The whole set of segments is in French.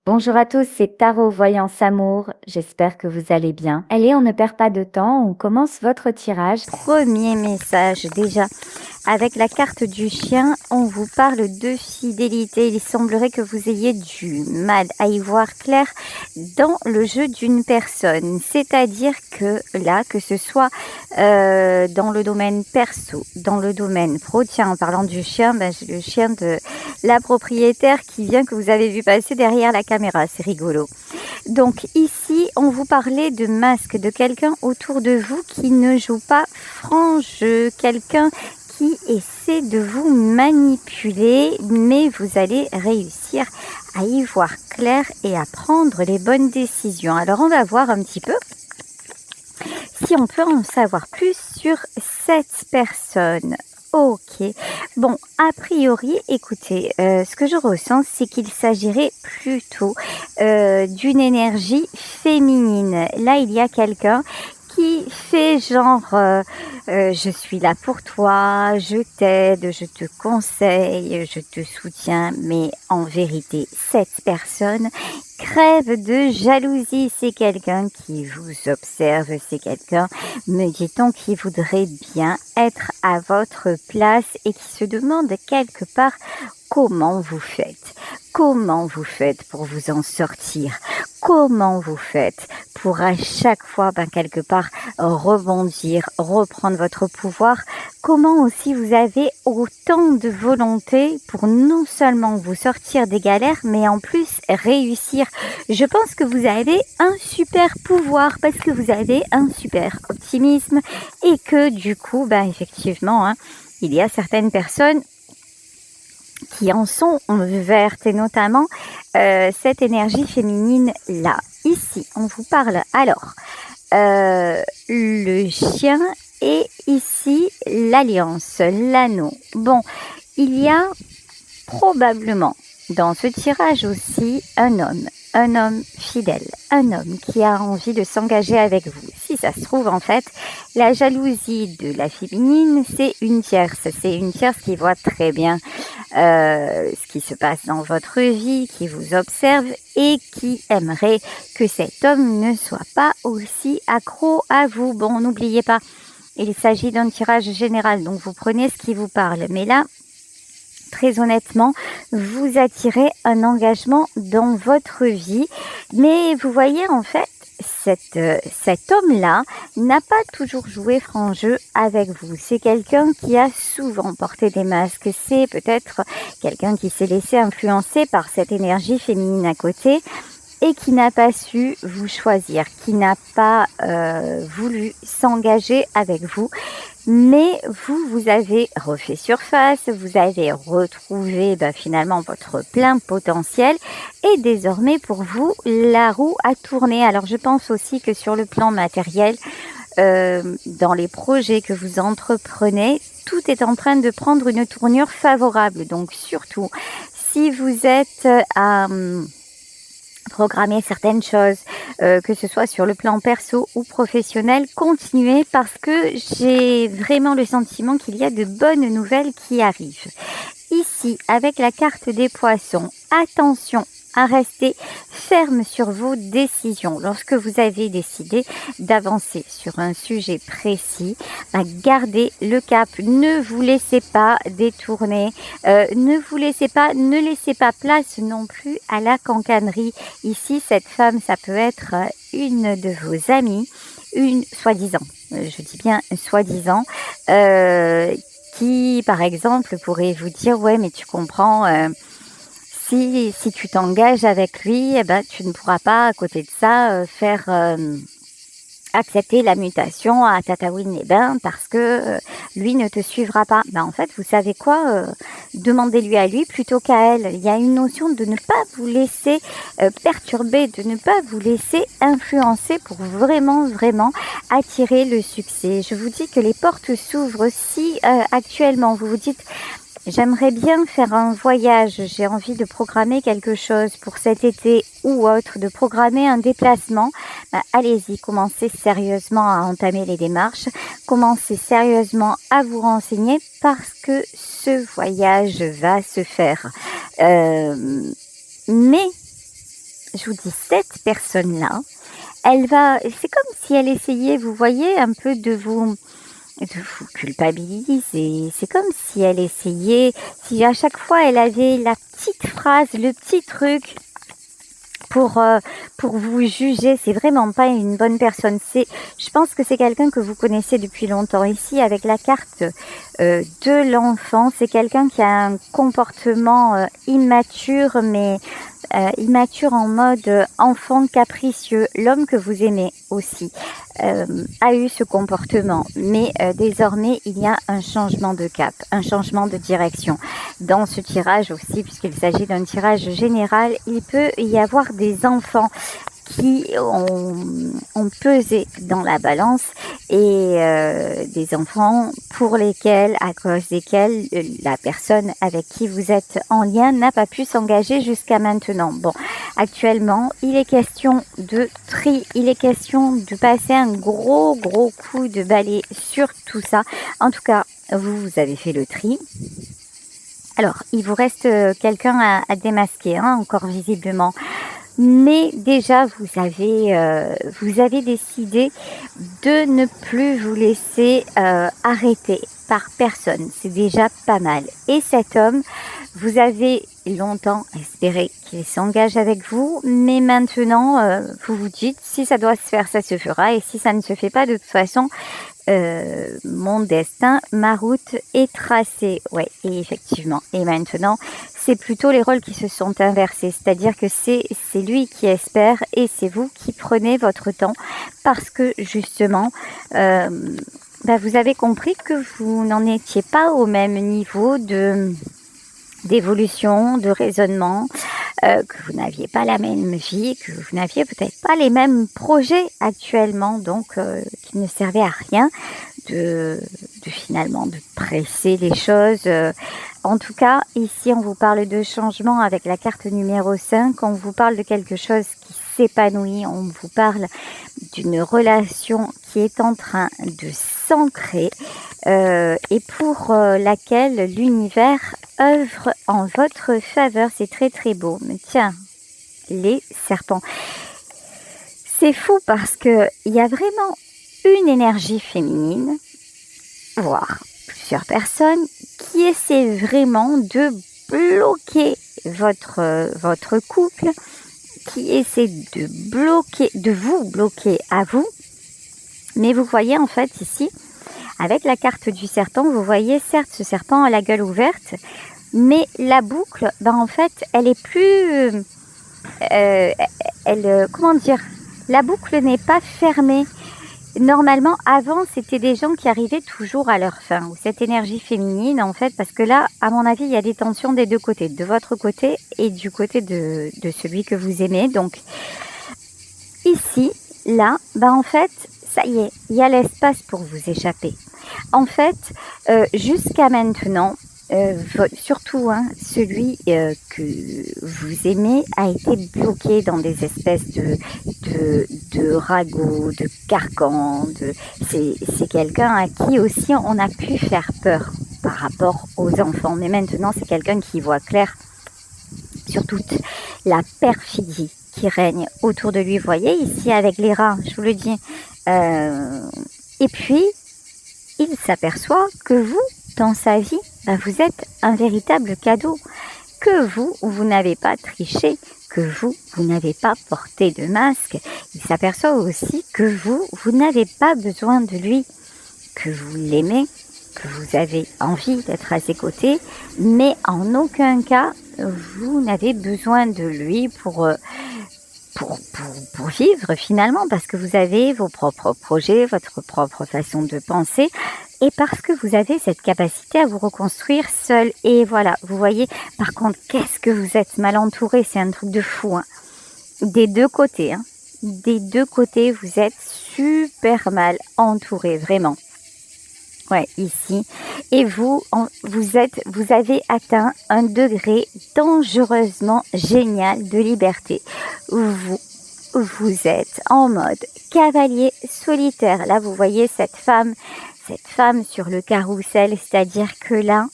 Bonjour à tous, c'est Tarot Voyance Amour. J'espère que vous allez bien. Allez, on ne perd pas de temps, on commence votre tirage. Premier message déjà. Avec la carte du chien, on vous parle de fidélité. Il semblerait que vous ayez du mal à y voir clair dans le jeu d'une personne. C'est-à-dire que là, que ce soit dans le domaine perso, dans le domaine pro, tiens, en parlant du chien, j'ai le chien de la propriétaire qui vient que vous avez vu passer derrière la caméra. C'est rigolo. Donc ici, on vous parlait de masque, de quelqu'un autour de vous qui ne joue pas franc jeu, quelqu'un qui essaie de vous manipuler, mais vous allez réussir à y voir clair et à prendre les bonnes décisions. Alors on va voir un petit peu si on peut en savoir plus sur cette personne. Ok, bon, a priori, écoutez, ce que je ressens, c'est qu'il s'agirait plutôt d'une énergie féminine. Là, il y a quelqu'un qui fait genre je suis là pour toi, je t'aide, je te conseille, je te soutiens, mais en vérité, cette personne crève de jalousie. C'est quelqu'un qui vous observe, c'est quelqu'un, me dit-on, qui voudrait bien être à votre place et qui se demande quelque part comment vous faites. Comment vous faites pour vous en sortir? Comment vous faites pour à chaque fois, quelque part, rebondir, reprendre votre pouvoir? Comment aussi vous avez autant de volonté pour non seulement vous sortir des galères, mais en plus réussir? Je pense que vous avez un super pouvoir parce que vous avez un super optimisme et que du coup, effectivement, il y a certaines personnes qui en sont vertes et notamment cette énergie féminine là. Ici, on vous parle alors le chien et ici l'alliance, l'anneau. Bon, il y a probablement dans ce tirage aussi un homme fidèle, un homme qui a envie de s'engager avec vous. Si ça se trouve, en fait, la jalousie de la féminine, c'est une tierce qui voit très bien ce qui se passe dans votre vie, qui vous observe et qui aimerait que cet homme ne soit pas aussi accro à vous. Bon, n'oubliez pas, il s'agit d'un tirage général, donc vous prenez ce qui vous parle. Mais là, très honnêtement, vous attirez un engagement dans votre vie. Mais vous voyez, en fait, cet homme-là n'a pas toujours joué franc jeu avec vous. C'est quelqu'un qui a souvent porté des masques. C'est peut-être quelqu'un qui s'est laissé influencer par cette énergie féminine à côté et qui n'a pas su vous choisir, qui n'a pas voulu s'engager avec vous. Mais vous avez refait surface, vous avez retrouvé finalement votre plein potentiel et désormais pour vous, la roue a tourné. Alors je pense aussi que sur le plan matériel, dans les projets que vous entreprenez, tout est en train de prendre une tournure favorable. Donc surtout, si vous êtes à programmer certaines choses, que ce soit sur le plan perso ou professionnel, continuez parce que j'ai vraiment le sentiment qu'il y a de bonnes nouvelles qui arrivent. Ici, avec la carte des poissons, attention à rester ferme sur vos décisions. Lorsque vous avez décidé d'avancer sur un sujet précis, gardez le cap. Ne vous laissez pas détourner. Ne laissez pas place non plus à la cancanerie. Ici, cette femme, ça peut être une de vos amies, une soi-disant, je dis bien soi-disant, qui, par exemple, pourrait vous dire « Ouais, mais tu comprends, si tu t'engages avec lui, tu ne pourras pas, à côté de ça, faire accepter la mutation à Tataouine-les-Bains parce que lui ne te suivra pas. » En fait, vous savez quoi, demandez-lui à lui plutôt qu'à elle. Il y a une notion de ne pas vous laisser perturber, de ne pas vous laisser influencer pour vraiment attirer le succès. Je vous dis que les portes s'ouvrent si actuellement vous vous dites j'aimerais bien faire un voyage, j'ai envie de programmer quelque chose pour cet été ou autre, de programmer un déplacement. Allez-y, commencez sérieusement à entamer les démarches, commencez sérieusement à vous renseigner parce que ce voyage va se faire. Mais je vous dis, cette personne-là, c'est comme si elle essayait, vous voyez, un peu de vous culpabiliser. C'est comme si elle essayait, si à chaque fois elle avait la petite phrase, le petit truc pour, euh, pour vous juger. C'est vraiment pas une bonne personne. Je pense que c'est quelqu'un que vous connaissez depuis longtemps. Ici, avec la carte de l'enfant, c'est quelqu'un qui a un comportement immature, mais immature en mode enfant capricieux. L'homme que vous aimez aussi a eu ce comportement, mais désormais il y a un changement de cap, un changement de direction. Dans ce tirage aussi, puisqu'il s'agit d'un tirage général, il peut y avoir des enfants qui ont pesé dans la balance et des enfants pour lesquels, à cause desquels la personne avec qui vous êtes en lien n'a pas pu s'engager jusqu'à maintenant. Bon, actuellement, il est question de tri, il est question de passer un gros coup de balai sur tout ça. En tout cas, vous avez fait le tri. Alors, il vous reste quelqu'un à démasquer, hein, encore visiblement. Mais déjà, vous avez décidé de ne plus vous laisser arrêter par personne. C'est déjà pas mal. Et cet homme, vous avez longtemps espéré qu'il s'engage avec vous, mais maintenant, vous vous dites, si ça doit se faire, ça se fera. Et si ça ne se fait pas, de toute façon, mon destin, ma route est tracée. Ouais, et effectivement. Et maintenant, c'est plutôt les rôles qui se sont inversés. C'est-à-dire que c'est lui qui espère et c'est vous qui prenez votre temps parce que justement, vous avez compris que vous n'en étiez pas au même niveau d'évolution, de raisonnement, que vous n'aviez pas la même vie, que vous n'aviez peut-être pas les mêmes projets actuellement, donc qui ne servaient à rien de finalement de presser les choses. En tout cas, ici, on vous parle de changement avec la carte numéro 5, on vous parle de quelque chose qui s'épanouit, on vous parle d'une relation qui est en train de s'ancrer et pour laquelle l'univers œuvre en votre faveur. C'est très beau. Mais tiens, les serpents. C'est fou parce que il y a vraiment une énergie féminine, voire plusieurs personnes, qui essaient vraiment de bloquer votre couple, qui essaient de vous bloquer à vous. Mais vous voyez en fait ici, avec la carte du serpent, vous voyez certes ce serpent a la gueule ouverte, mais la boucle, en fait, elle est plus... comment dire, la boucle n'est pas fermée. Normalement, avant, c'était des gens qui arrivaient toujours à leur fin, ou cette énergie féminine, en fait, parce que là, à mon avis, il y a des tensions des deux côtés, de votre côté et du côté de celui que vous aimez. Donc, ici, là, en fait, ça y est, il y a l'espace pour vous échapper. En fait, jusqu'à maintenant, surtout celui que vous aimez a été bloqué dans des espèces de ragots, de carcans. C'est quelqu'un à qui aussi on a pu faire peur par rapport aux enfants. Mais maintenant, c'est quelqu'un qui voit clair sur toute la perfidie qui règne autour de lui. Vous voyez ici avec les rats, je vous le dis. Et puis, il s'aperçoit que vous, dans sa vie, vous êtes un véritable cadeau, que vous n'avez pas triché, que vous n'avez pas porté de masque. Il s'aperçoit aussi que vous n'avez pas besoin de lui, que vous l'aimez, que vous avez envie d'être à ses côtés, mais en aucun cas, vous n'avez besoin de lui pour vivre finalement, parce que vous avez vos propres projets, votre propre façon de penser, et parce que vous avez cette capacité à vous reconstruire seul. Et voilà, vous voyez, par contre, qu'est-ce que vous êtes mal entouré, c'est un truc de fou, des deux côtés, des deux côtés, vous êtes super mal entouré, vraiment. Ouais, ici. Et vous avez atteint un degré dangereusement génial de liberté. Vous êtes en mode cavalier solitaire. Là, vous voyez cette femme sur le carrousel, c'est-à-dire que là,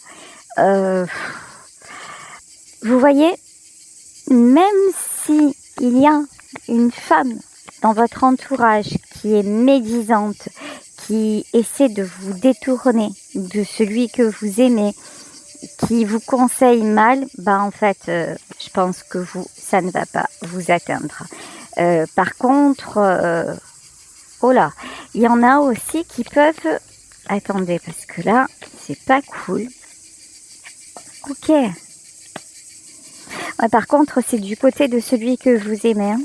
vous voyez, même si il y a une femme dans votre entourage qui est médisante, qui essaie de vous détourner de celui que vous aimez, qui vous conseille mal, en fait, je pense que ça ne va pas vous atteindre. Par contre, oh là, il y en a aussi qui peuvent... Attendez, parce que là, c'est pas cool. Ok. Ouais, par contre, c'est du côté de celui que vous aimez. Hein.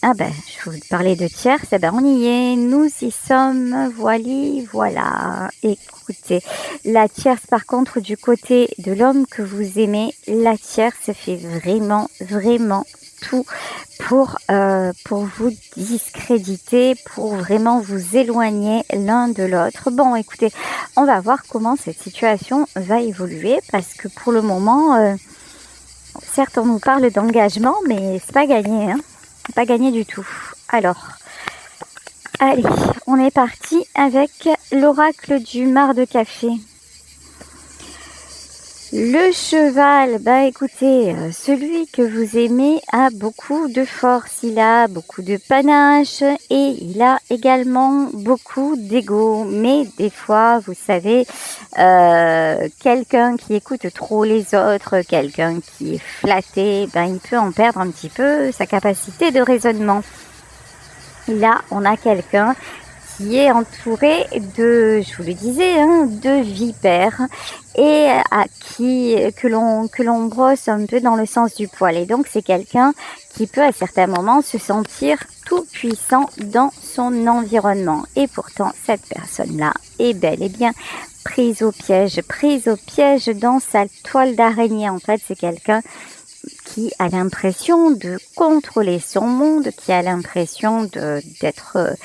Je vous parlais de tierce, on y est, nous y sommes, voilà. Écoutez, la tierce, par contre, du côté de l'homme que vous aimez, la tierce fait vraiment, vraiment tout pour vous discréditer, pour vraiment vous éloigner l'un de l'autre. Bon, écoutez, on va voir comment cette situation va évoluer, parce que pour le moment, certes, on nous parle d'engagement, mais c'est pas gagné, hein. Pas gagné du tout. Alors, allez, on est parti avec l'oracle du mar de café. Le cheval, écoutez, celui que vous aimez a beaucoup de force, il a beaucoup de panache et il a également beaucoup d'ego. Mais des fois, vous savez, quelqu'un qui écoute trop les autres, quelqu'un qui est flatté, il peut en perdre un petit peu sa capacité de raisonnement. Là, on a quelqu'un qui est entouré je vous le disais, de vipères et que l'on brosse un peu dans le sens du poil. Et donc, c'est quelqu'un qui peut à certains moments se sentir tout puissant dans son environnement. Et pourtant, cette personne-là est bel et bien prise au piège dans sa toile d'araignée. En fait, c'est quelqu'un qui a l'impression de contrôler son monde, qui a l'impression d'être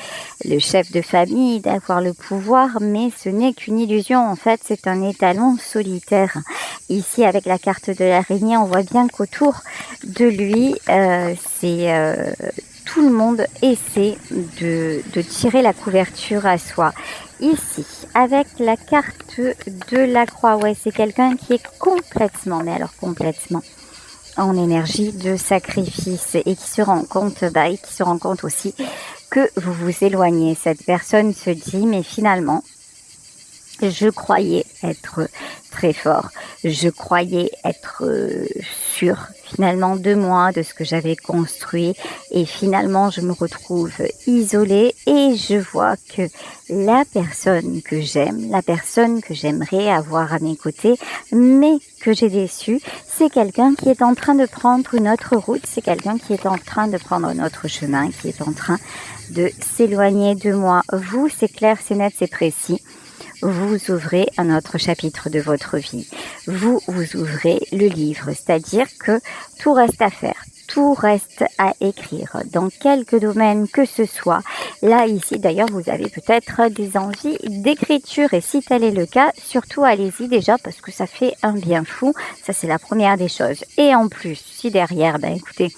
le chef de famille, d'avoir le pouvoir, mais ce n'est qu'une illusion. En fait, c'est un étalon solitaire. Ici, avec la carte de l'araignée, on voit bien qu'autour de lui, tout le monde essaie de tirer la couverture à soi. Ici, avec la carte de la croix, c'est quelqu'un qui est complètement en énergie de sacrifice et qui se rend compte, aussi que vous vous éloignez. Cette personne se dit, mais finalement, je croyais être très fort. Je croyais être sûre finalement de moi, de ce que j'avais construit. Et finalement, je me retrouve isolée et je vois que la personne que j'aime, la personne que j'aimerais avoir à mes côtés, mais que j'ai déçue, c'est quelqu'un qui est en train de prendre une autre route, c'est quelqu'un qui est en train de prendre un autre chemin, qui est en train de s'éloigner de moi. Vous, c'est clair, c'est net, c'est précis. Vous ouvrez un autre chapitre de votre vie. Vous ouvrez le livre, c'est-à-dire que tout reste à faire, tout reste à écrire, dans quelque domaine que ce soit. Là, ici, d'ailleurs, vous avez peut-être des envies d'écriture, et si tel est le cas, surtout allez-y déjà, parce que ça fait un bien fou. Ça, c'est la première des choses. Et en plus, si derrière, écoutez,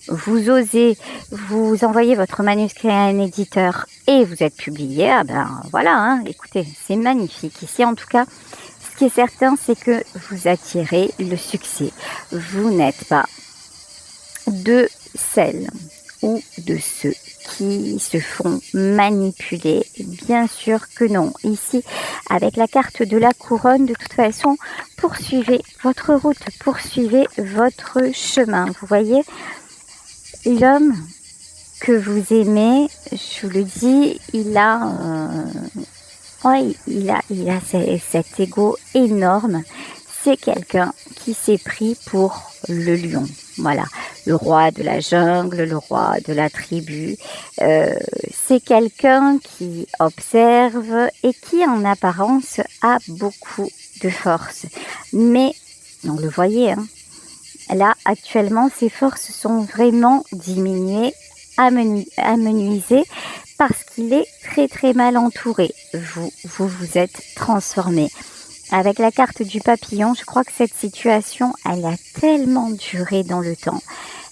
vous osez vous envoyer votre manuscrit à un éditeur et vous êtes publié, voilà, écoutez, c'est magnifique. Ici, en tout cas, ce qui est certain, c'est que vous attirez le succès. Vous n'êtes pas de celles ou de ceux qui se font manipuler. Bien sûr que non. Ici, avec la carte de la couronne, de toute façon, poursuivez votre route, poursuivez votre chemin. Vous voyez, l'homme que vous aimez, je vous le dis, il a cet ego énorme. C'est quelqu'un qui s'est pris pour le lion. Voilà, le roi de la jungle, le roi de la tribu. C'est quelqu'un qui observe et qui, en apparence, a beaucoup de force. Mais, on le voyait, là, actuellement, ses forces sont vraiment diminuées, amenuisées, parce qu'il est très très mal entouré. Vous êtes transformé. Avec la carte du papillon, je crois que cette situation, elle a tellement duré dans le temps.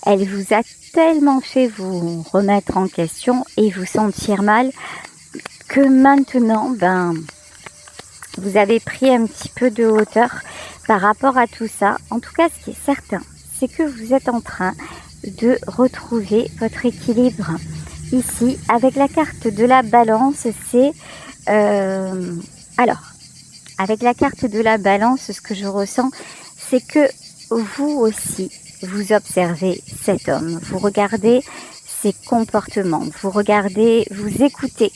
Elle vous a tellement fait vous remettre en question et vous sentir mal que maintenant, vous avez pris un petit peu de hauteur par rapport à tout ça. En tout cas, ce qui est certain, c'est que vous êtes en train de retrouver votre équilibre. Ici, avec la carte de la balance, c'est... alors, avec la carte de la balance, ce que je ressens, c'est que vous aussi, vous observez cet homme, vous regardez ses comportements, vous regardez, vous écoutez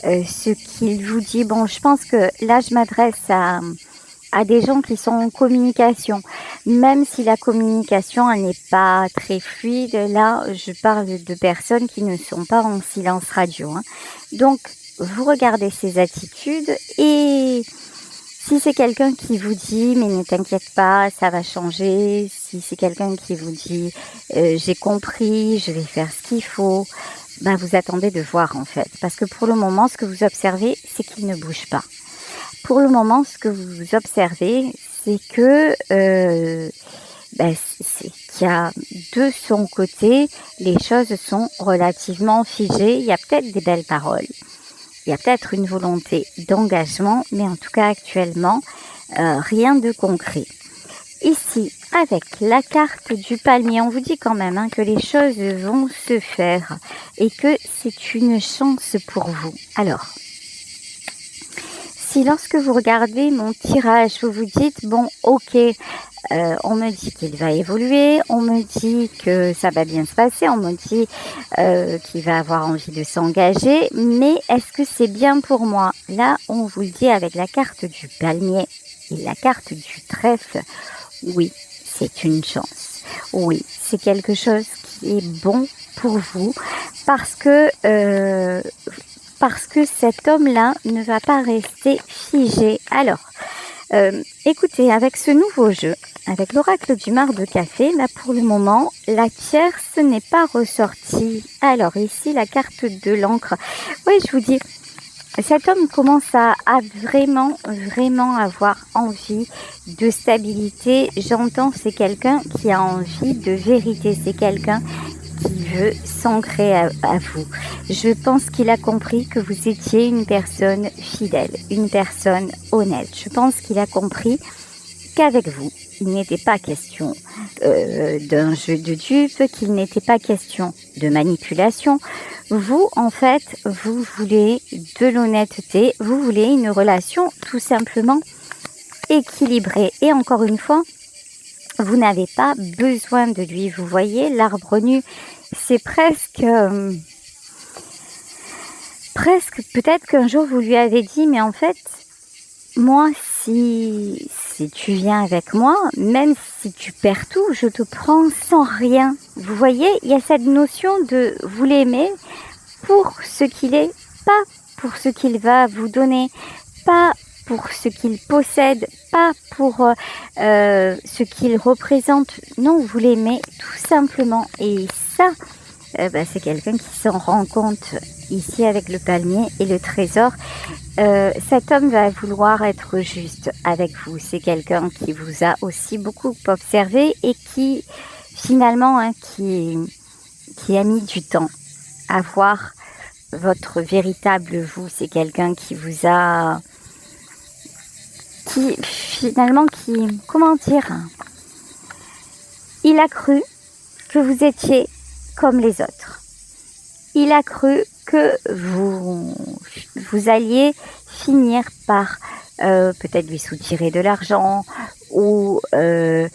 ce qu'il vous dit. Bon, je pense que là, je m'adresse à des gens qui sont en communication, même si la communication elle n'est pas très fluide. Là, je parle de personnes qui ne sont pas en silence radio, hein. Donc, vous regardez ses attitudes et si c'est quelqu'un qui vous dit « mais ne t'inquiète pas, ça va changer », si c'est quelqu'un qui vous dit « j'ai compris, je vais faire ce qu'il faut », ben vous attendez de voir en fait. Parce que pour le moment, ce que vous observez, c'est qu'il ne bouge pas. Pour le moment, ce que vous observez, c'est que c'est qu'il y a de son côté, les choses sont relativement figées. Il y a peut-être des belles paroles, il y a peut-être une volonté d'engagement, mais en tout cas actuellement, rien de concret. Ici, avec la carte du palmier, on vous dit quand même que les choses vont se faire et que c'est une chance pour vous. Alors, si lorsque vous regardez mon tirage, vous vous dites, bon, ok, on me dit qu'il va évoluer, on me dit que ça va bien se passer, on me dit qu'il va avoir envie de s'engager, mais est-ce que c'est bien pour moi? Là, on vous le dit avec la carte du palmier et la carte du trèfle, oui, c'est une chance. Oui, c'est quelque chose qui est bon pour vous parce que cet homme-là ne va pas rester figé. Alors, écoutez, avec ce nouveau jeu, avec l'oracle du marc de café, là pour le moment, la tierce n'est pas ressortie. Alors ici, la carte de l'encre. Oui, je vous dis, cet homme commence à vraiment avoir envie de stabilité. J'entends, c'est quelqu'un qui a envie de vérité. C'est quelqu'un qui veut s'ancrer à vous. Je pense qu'il a compris que vous étiez une personne fidèle, une personne honnête. Je pense qu'il a compris qu'avec vous, il n'était pas question d'un jeu de dupes, qu'il n'était pas question de manipulation. Vous, en fait, vous voulez de l'honnêteté, vous voulez une relation tout simplement équilibrée. Et encore une fois, vous n'avez pas besoin de lui. Vous voyez, l'arbre nu, c'est presque peut-être qu'un jour vous lui avez dit, mais en fait, moi, si tu viens avec moi, même si tu perds tout, je te prends sans rien. Vous voyez, il y a cette notion de vous l'aimer pour ce qu'il est, pas pour ce qu'il va vous donner, pas pour ce qu'il possède, pas pour ce qu'il représente. Non, vous l'aimez tout simplement. Et ça, c'est quelqu'un qui s'en rend compte ici avec le palmier et le trésor. Cet homme va vouloir être juste avec vous. C'est quelqu'un qui vous a aussi beaucoup observé et qui finalement qui a mis du temps à voir votre véritable vous. C'est quelqu'un qui vous a comment dire, il a cru que vous étiez comme les autres. Il a cru que vous alliez finir par peut-être lui soutirer de l'argent ou le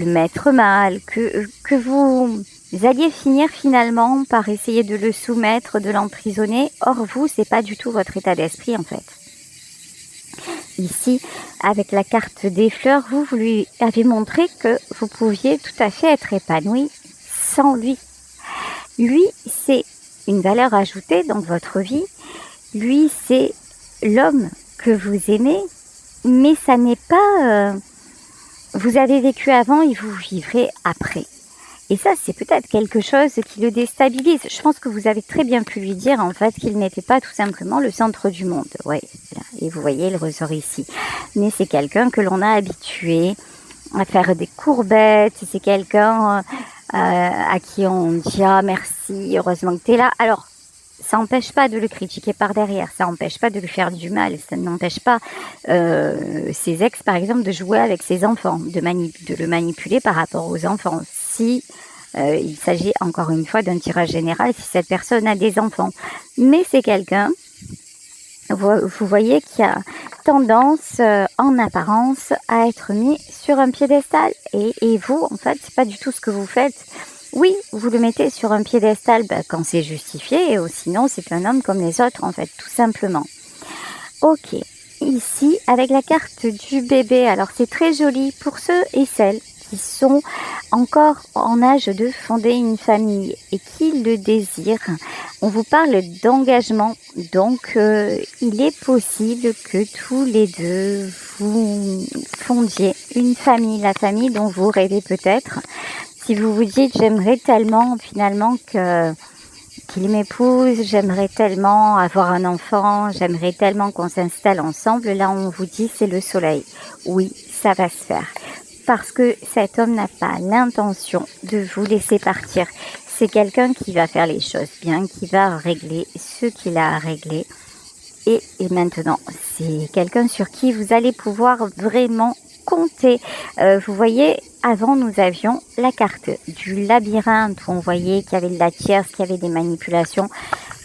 mettre mal, que vous alliez finir finalement par essayer de le soumettre, de l'emprisonner. Or vous, c'est pas du tout votre état d'esprit en fait. Ici, avec la carte des fleurs, vous lui avez montré que vous pouviez tout à fait être épanoui sans lui. Lui, c'est une valeur ajoutée dans votre vie. Lui, c'est l'homme que vous aimez, mais ça n'est pas... vous avez vécu avant et vous vivrez après. Et ça, c'est peut-être quelque chose qui le déstabilise. Je pense que vous avez très bien pu lui dire, en fait, qu'il n'était pas tout simplement le centre du monde. Ouais, et vous voyez, il ressort ici. Mais c'est quelqu'un que l'on a habitué à faire des courbettes. C'est quelqu'un à qui on dit « Ah, merci, heureusement que tu es là ». Alors, ça n'empêche pas de le critiquer par derrière. Ça n'empêche pas de lui faire du mal. Ça n'empêche pas ses ex, par exemple, de jouer avec ses enfants, de le manipuler par rapport aux enfants. si il s'agit encore une fois d'un tirage général si cette personne a des enfants. Mais c'est quelqu'un, vous voyez, qui a tendance en apparence à être mis sur un piédestal. Et vous, en fait, c'est pas du tout ce que vous faites. Oui, vous le mettez sur un piédestal quand c'est justifié, ou sinon c'est un homme comme les autres, en fait, tout simplement. Ok, ici, avec la carte du bébé, alors c'est très joli pour ceux et celles qui sont encore en âge de fonder une famille et qui le désirent. On vous parle d'engagement, donc il est possible que tous les deux vous fondiez une famille, la famille dont vous rêvez peut-être. Si vous vous dites j'aimerais tellement finalement qu'il m'épouse, j'aimerais tellement avoir un enfant, j'aimerais tellement qu'on s'installe ensemble, là on vous dit c'est le soleil. Oui, ça va se faire. Parce que cet homme n'a pas l'intention de vous laisser partir. C'est quelqu'un qui va faire les choses bien, qui va régler ce qu'il a à régler. Et maintenant, c'est quelqu'un sur qui vous allez pouvoir vraiment compter. Vous voyez, avant nous avions la carte du labyrinthe où on voyait qu'il y avait de la tierce, qu'il y avait des manipulations.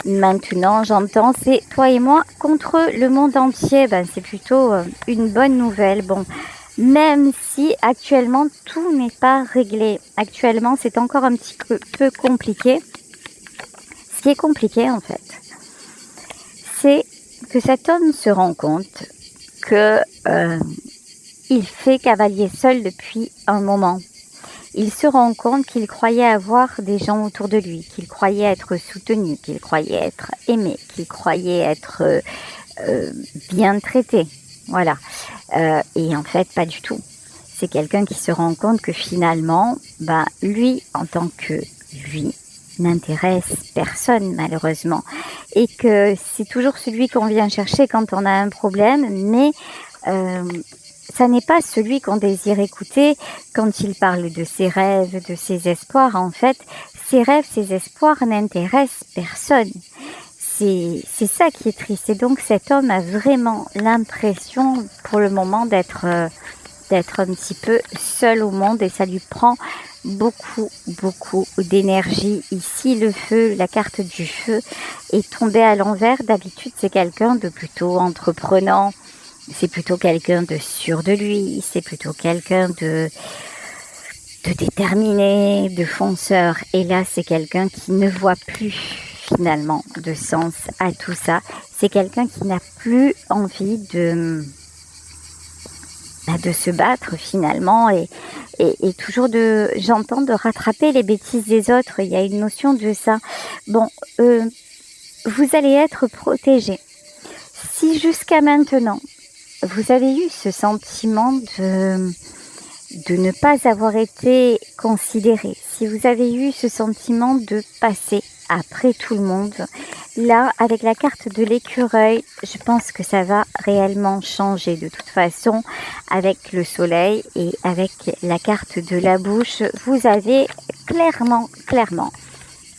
Maintenant, j'entends, c'est toi et moi contre le monde entier. C'est plutôt une bonne nouvelle. Bon, même si actuellement tout n'est pas réglé. Actuellement, c'est encore un petit peu compliqué. Ce qui est compliqué en fait, c'est que cet homme se rend compte que il fait cavalier seul depuis un moment. Il se rend compte qu'il croyait avoir des gens autour de lui, qu'il croyait être soutenu, qu'il croyait être aimé, qu'il croyait être bien traité. Voilà. Et en fait, pas du tout. C'est quelqu'un qui se rend compte que finalement, lui, en tant que lui, n'intéresse personne malheureusement. Et que c'est toujours celui qu'on vient chercher quand on a un problème, mais ça n'est pas celui qu'on désire écouter quand il parle de ses rêves, de ses espoirs. En fait, ses rêves, ses espoirs n'intéressent personne. C'est ça qui est triste. Et donc cet homme a vraiment l'impression pour le moment d'être un petit peu seul au monde et ça lui prend beaucoup d'énergie. Ici, le feu, la carte du feu est tombée à l'envers. D'habitude, c'est quelqu'un de plutôt entreprenant. C'est plutôt quelqu'un de sûr de lui. C'est plutôt quelqu'un de déterminé, de fonceur. Et là, c'est quelqu'un qui ne voit plus finalement de sens à tout ça. C'est quelqu'un qui n'a plus envie de se battre finalement et toujours j'entends de rattraper les bêtises des autres. Il y a une notion de ça. Bon, vous allez être protégé. Si jusqu'à maintenant, vous avez eu ce sentiment de ne pas avoir été considéré, si vous avez eu ce sentiment de passer après tout le monde, là, avec la carte de l'écureuil, je pense que ça va réellement changer. De toute façon, avec le soleil et avec la carte de la bouche, vous avez clairement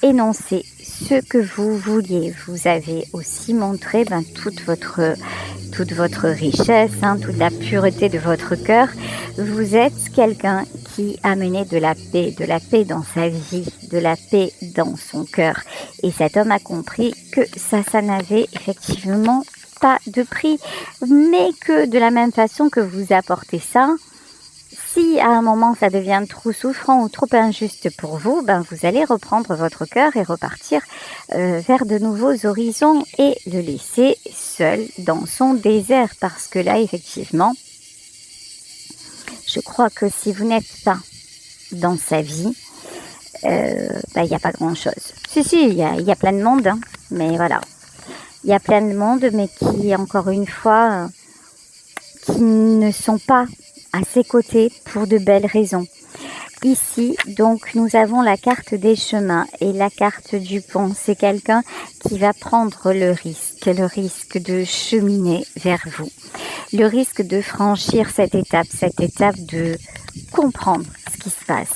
énoncé ce que vous vouliez. Vous avez aussi montré toute votre richesse, toute la pureté de votre cœur. Vous êtes quelqu'un qui a mené de la paix dans sa vie, de la paix dans son cœur. Et cet homme a compris que ça n'avait effectivement pas de prix, mais que de la même façon que vous apportez ça, si à un moment ça devient trop souffrant ou trop injuste pour vous, vous allez reprendre votre cœur et repartir vers de nouveaux horizons et le laisser seul dans son désert. Parce que là, effectivement, je crois que si vous n'êtes pas dans sa vie, il n'y a pas grand-chose. Si, il y a plein de monde, mais voilà. Il y a plein de monde, mais qui, encore une fois, qui ne sont pas à ses côtés pour de belles raisons. Ici, donc, nous avons la carte des chemins et la carte du pont. C'est quelqu'un qui va prendre le risque de cheminer vers vous, le risque de franchir cette étape de comprendre ce qui se passe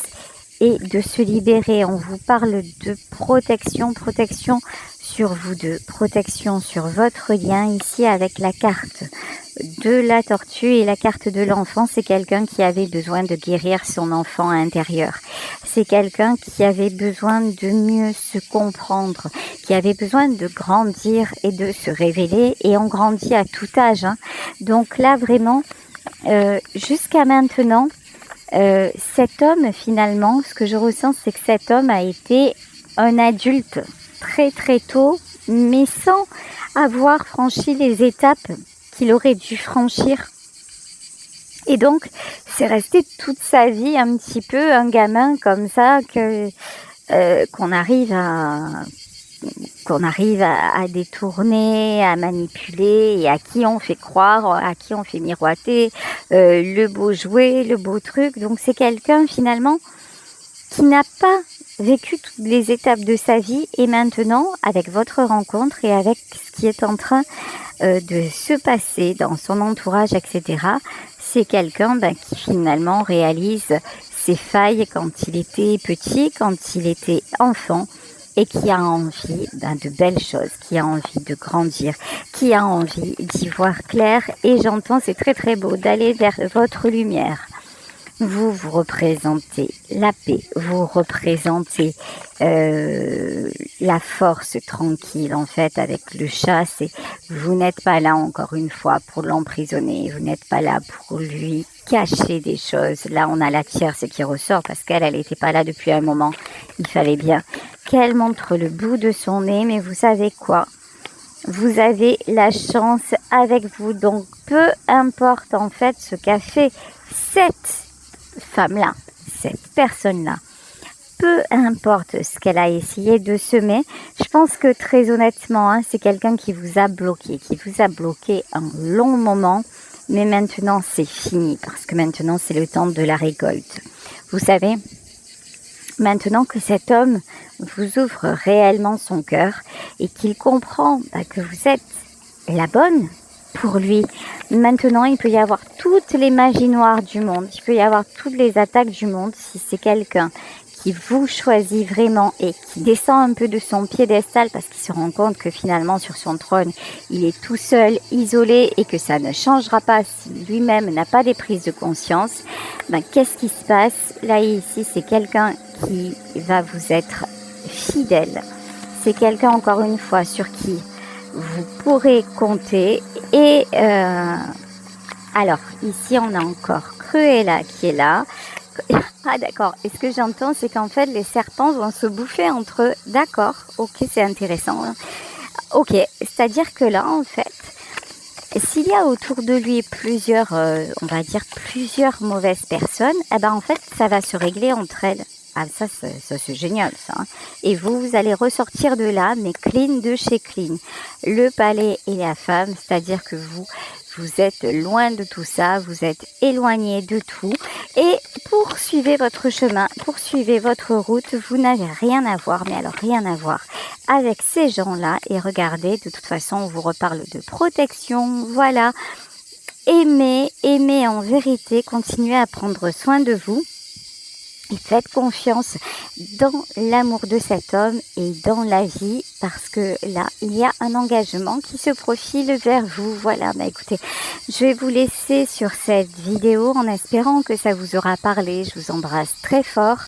et de se libérer. On vous parle de protection sur vous deux, protection sur votre lien ici avec la carte de la tortue et la carte de l'enfant. C'est quelqu'un qui avait besoin de guérir son enfant intérieur. C'est quelqu'un qui avait besoin de mieux se comprendre, qui avait besoin de grandir et de se révéler, et on grandit à tout âge, hein. Donc là vraiment, jusqu'à maintenant, cet homme finalement, ce que je ressens, c'est que cet homme a été un adulte très très tôt, mais sans avoir franchi les étapes qu'il aurait dû franchir. Et donc, c'est resté toute sa vie un petit peu un gamin comme ça qu'on arrive à détourner, à manipuler, et à qui on fait croire, à qui on fait miroiter le beau jouet, le beau truc. Donc c'est quelqu'un finalement qui n'a pas vécu toutes les étapes de sa vie, et maintenant, avec votre rencontre et avec ce qui est en train de se passer dans son entourage, etc., c'est quelqu'un qui finalement réalise ses failles quand il était petit, quand il était enfant, et qui a envie de belles choses, qui a envie de grandir, qui a envie d'y voir clair. Et j'entends, c'est très très beau, d'aller vers votre lumière. Vous représentez la paix, vous représentez la force tranquille en fait avec le chat. Vous n'êtes pas là encore une fois pour l'emprisonner, vous n'êtes pas là pour lui cacher des choses. Là on a la tierce qui ressort parce qu'elle n'était pas là depuis un moment. Il fallait bien qu'elle montre le bout de son nez, mais vous savez quoi ? Vous avez la chance avec vous, donc peu importe en fait ce qu'a fait cette femme-là, cette personne-là, peu importe ce qu'elle a essayé de semer, je pense que très honnêtement, c'est quelqu'un qui vous a bloqué un long moment, mais maintenant c'est fini, parce que maintenant c'est le temps de la récolte. Vous savez, maintenant que cet homme vous ouvre réellement son cœur et qu'il comprend que vous êtes la bonne pour lui, maintenant il peut y avoir toutes les magies noires du monde, il peut y avoir toutes les attaques du monde. Si c'est quelqu'un qui vous choisit vraiment et qui descend un peu de son piédestal parce qu'il se rend compte que finalement sur son trône il est tout seul, isolé, et que ça ne changera pas si lui-même n'a pas des prises de conscience, qu'est-ce qui se passe là ici? C'est quelqu'un qui va vous être fidèle, c'est quelqu'un encore une fois sur qui vous pourrez compter. Et alors ici on a encore Cruella qui est là. Ah d'accord, et ce que j'entends c'est qu'en fait les serpents vont se bouffer entre eux. D'accord, ok, c'est intéressant, hein. Ok, c'est-à-dire que là en fait, s'il y a autour de lui plusieurs, on va dire plusieurs mauvaises personnes, en fait ça va se régler entre elles. Ah ça c'est génial ça, hein. Et vous allez ressortir de là, mais clean de chez clean. Le palais et la femme, c'est-à-dire que vous êtes loin de tout ça, vous êtes éloigné de tout, et poursuivez votre chemin, poursuivez votre route. Vous n'avez rien à voir, mais alors rien à voir avec ces gens-là. Et regardez, de toute façon on vous reparle de protection, voilà. Aimez en vérité, continuez à prendre soin de vous. Et faites confiance dans l'amour de cet homme et dans la vie, parce que là, il y a un engagement qui se profile vers vous. Voilà, écoutez, je vais vous laisser sur cette vidéo en espérant que ça vous aura parlé. Je vous embrasse très fort.